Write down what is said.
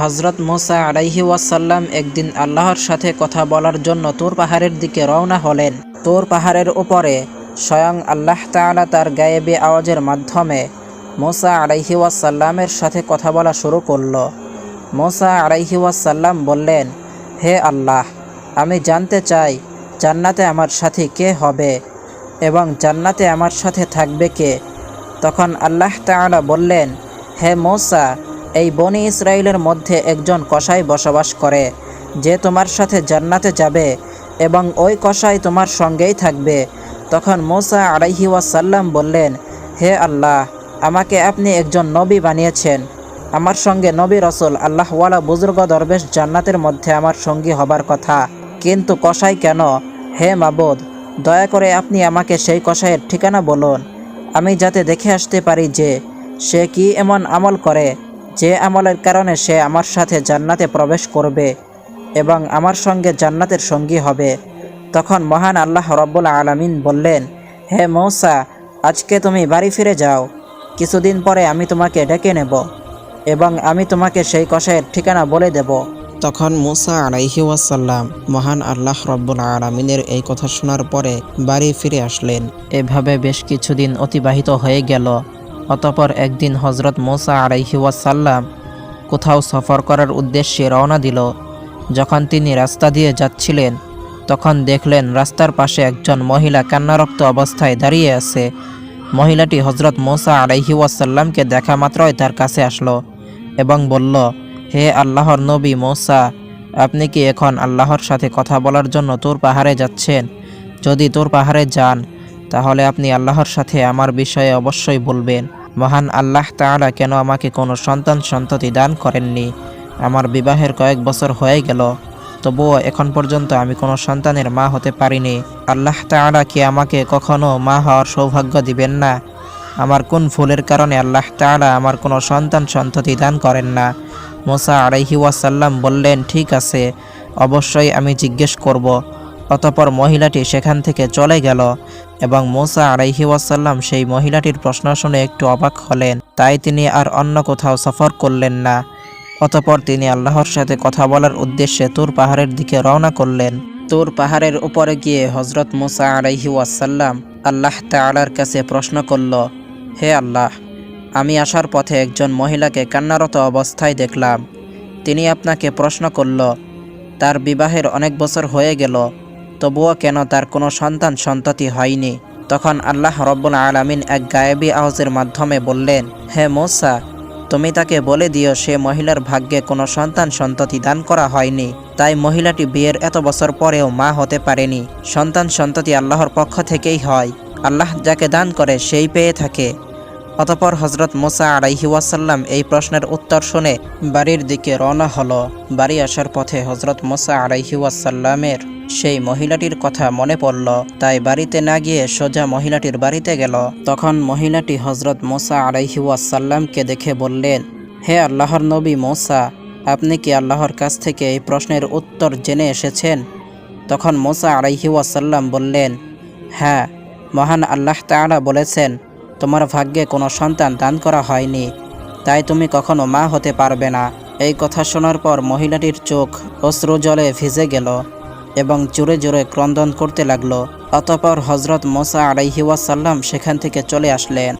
হজরত মুসা আলাইহি ওয়াসাল্লাম একদিন আল্লাহর সাথে কথা বলার জন্য তুর পাহাড়ের দিকে রওনা হলেন। তুর পাহাড়ের উপরে স্বয়ং আল্লাহ তাআলা তার গায়েবী আওয়াজের মাধ্যমে মুসা আলাইহি ওয়াসাল্লামের সাথে কথা বলা শুরু করল। মুসা আলাইহি ওয়াসাল্লাম বললেন, হে আল্লাহ, আমি জানতে চাই জান্নাতে আমার সাথী কে হবে এবং জান্নাতে আমার সাথে থাকবে কে। তখন আল্লাহ তাআলা বললেন, হে মুসা, এই বনি ইসরাইলের মধ্যে একজন কসাই বসবাস করে, যে তোমার সাথে জান্নাতে যাবে এবং ওই কসাই তোমার সঙ্গেই থাকবে। তখন মুসা আলাইহি ওয়াসাল্লাম বললেন, হে আল্লাহ, আমাকে আপনি একজন নবী বানিয়েছেন, আমার সঙ্গে নবী রসুল আল্লাহওয়ালা বুজুর্গ দরবেশ জান্নাতের মধ্যে আমার সঙ্গী হবার কথা, কিন্তু কসাই কেন? হে মাবুদ, দয়া করে আপনি আমাকে সেই কসাইয়ের ঠিকানা বলুন, আমি যাতে দেখে আসতে পারি যে সে কি এমন আমল করে যে আমলের কারণে সে আমার সাথে জান্নাতে প্রবেশ করবে এবং আমার সঙ্গে জান্নাতের সঙ্গী হবে। তখন মহান আল্লাহ রব্বুল আলামিন বললেন, হে মূসা, আজকে তুমি বাড়ি ফিরে যাও, কিছুদিন পরে আমি তোমাকে ডেকে নেব এবং আমি তোমাকে সেই কসাইয়ের ঠিকানা বলে দেব। তখন মুসা আলাইহি ওয়াসাল্লাম মহান আল্লাহ রব্বুল আলামিনের এই কথা শোনার পরে বাড়ি ফিরে আসলেন। এভাবে বেশ কিছুদিন অতিবাহিত হয়ে গেল। অতপর একদিন হজরত মুসা আলাইহি ওয়াসাল্লাম কোথাও সফর করার উদ্দেশ্যে রওনা দিল। যখন তিনি রাস্তা দিয়ে যাচ্ছিলেন তখন দেখলেন রাস্তার পাশে একজন মহিলা কান্নারক্ত অবস্থায় দাঁড়িয়ে আছে। মহিলাটি হজরত মুসা আলাইহি ওয়াসাল্লামকে দেখা মাত্রই তার কাছে আসলো এবং বলল, হে আল্লাহর নবী মুসা, আপনি কি এখন আল্লাহর সাথে কথা বলার জন্য তুর পাহাড়ে যাচ্ছেন? যদি তুর পাহাড়ে যান তাহলে আপনি আল্লাহর সাথে আমার বিষয়ে অবশ্যই বলবেন। মহান আল্লাহ তাআলা কেন আমাকে কোনো সন্ততি দান করেননি? আমার বিবাহের কয়েক বছর হয়ে গেল, তবুও এখন পর্যন্ত আমি কোনো সন্তানের মা হতে পারিনি। আল্লাহ তাআলা কি আমাকে কখনো মা হওয়ার সৌভাগ্য দিবেন না? আমার কোন ভুলের কারণে আল্লাহ তাআলা আমার কোনো সন্ততি দান করেন না? মুসা আলাইহি ওয়াসাল্লাম বললেন, ঠিক আছে, অবশ্যই আমি জিজ্ঞেস করব। অতপর মহিলাটি সেখান থেকে চলে গেল এবং মুসা আলাইহি ওয়াসাল্লাম সেই মহিলাটির প্রশ্ন শুনে একটু অবাক হলেন। তাই তিনি আর অন্য কোথাও সফর করলেন না। অতপর তিনি আল্লাহর সাথে কথা বলার উদ্দেশ্যে তুর পাহাড়ের দিকে রওনা করলেন। তুর পাহাড়ের উপরে গিয়ে হজরত মুসা আলাইহি ওয়াসাল্লাম আল্লাহ তাআলার কাছে প্রশ্ন করল, হে আল্লাহ, আমি আসার পথে একজন মহিলাকে কান্নারত অবস্থায় দেখলাম। তিনি আপনাকে প্রশ্ন করল, তার বিবাহের অনেক বছর হয়ে গেল, তবুও কেন তার কোনো সন্ততি হয়নি? তখন আল্লাহ রব্বুল আলামিন এক গায়েবী আওয়াজের মাধ্যমে বললেন, হে মুসা, তুমি তাকে বলে দিও সে মহিলার ভাগ্যে কোনো সন্ততি দান করা হয়নি, তাই মহিলাটি বিয়ের এত বছর পরেও মা হতে পারেনি। সন্ততি আল্লাহর পক্ষ থেকেই হয়, আল্লাহ যাকে দান করে সেই পেয়ে থাকে। অতপর হজরত মুসা আলাইহি ওয়াসাল্লাম এই প্রশ্নের উত্তর শুনে বাড়ির দিকে রওনা হলো। বাড়ি আসার পথে হজরত মুসা আলাইহি ওয়াসাল্লামের সেই মহিলাটির কথা মনে পড়ল, তাই বাড়িতে না গিয়ে সোজা মহিলাটির বাড়িতে গেল। তখন মহিলাটি হজরত মুসা আলাইহি ওয়াসাল্লামকে দেখে বললেন, হে আল্লাহর নবী মুসা, আপনি কি আল্লাহর কাছ থেকে এই প্রশ্নের উত্তর জেনে এসেছেন? তখন মুসা আলাইহি ওয়াসাল্লাম বললেন, হ্যাঁ, মহান আল্লাহ তাআলা বলেছেন তোমার ভাগ্যে কোনো সন্তান দান করা হয়নি, তাই তুমি কখনো মা হতে পারবে না। এই কথা শোনার পর মহিলাটির চোখ অশ্রু জলে ভিজে গেল এবং জোরে জোরে ক্রন্দন করতে লাগলো। অতপর হজরত মুসা আলাইহি ওয়াসাল্লাম সেখান থেকে চলে আসলেন।